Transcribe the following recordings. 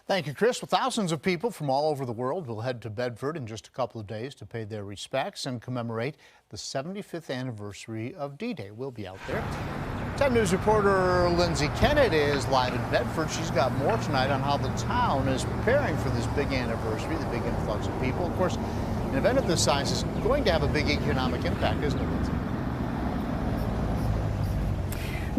Thank you, Chris. Well, thousands of people from all over the world will head to Bedford in just a couple of days to pay their respects and commemorate the 75th anniversary of D-Day. We'll be out there. 10 News reporter Lindsay Kennett is live in Bedford. She's got more tonight on how the town is preparing for this big anniversary, the big influx of people. Of course, an event of this size is going to have a big economic impact, isn't it, Lindsay?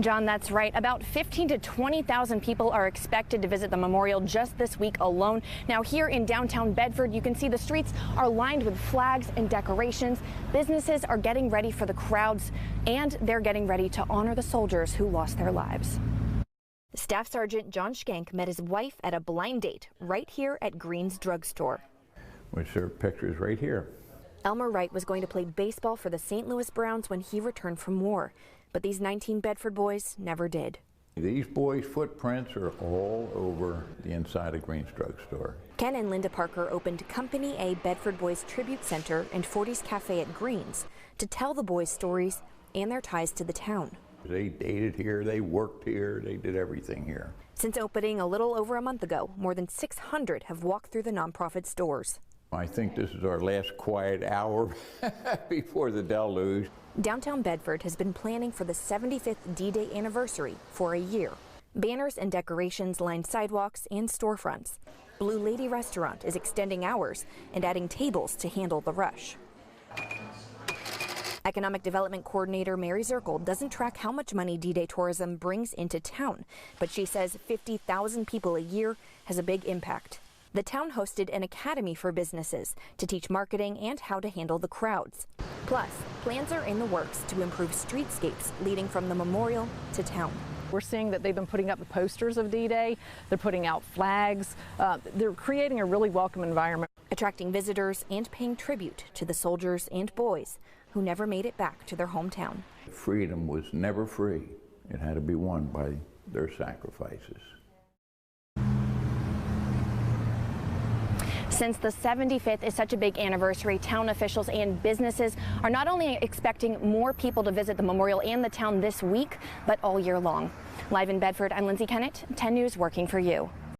John, that's right. About 15,000 to 20,000 people are expected to visit the memorial just this week alone. Now, here in downtown Bedford, you can see the streets are lined with flags and decorations. Businesses are getting ready for the crowds, and they're getting ready to honor the soldiers who lost their lives. Staff Sergeant John Schenk met his wife at a blind date right here at Green's drugstore. Which there are pictures right here. Elmer Wright was going to play baseball for the St. Louis Browns when he returned from war. But these 19 Bedford boys never did. These boys' footprints are all over the inside of Green's drugstore. Ken and Linda Parker opened Company A Bedford Boys Tribute Center and 40s Cafe at Green's to tell the boys' stories and their ties to the town. They dated here, they worked here, they did everything here. Since opening a little over a month ago, more than 600 have walked through the nonprofit stores. I think this is our last quiet hour before the deluge. Downtown Bedford has been planning for the 75th D-Day anniversary for a year. Banners and decorations line sidewalks and storefronts. Blue Lady Restaurant is extending hours and adding tables to handle the rush. Economic Development Coordinator Mary Zirkle doesn't track how much money D-Day tourism brings into town, but she says 50,000 people a year has a big impact. The town hosted an academy for businesses to teach marketing and how to handle the crowds. Plus, plans are in the works to improve streetscapes leading from the memorial to town. We're seeing that they've been putting up the posters of D-Day. They're putting out flags. They're creating a really welcome environment. Attracting visitors and paying tribute to the soldiers and boys who never made it back to their hometown. Freedom was never free. It had to be won by their sacrifices. Since the 75th is such a big anniversary, town officials and businesses are not only expecting more people to visit the memorial and the town this week, but all year long. Live in Bedford, I'm Lindsay Kennett, 10 News working for you.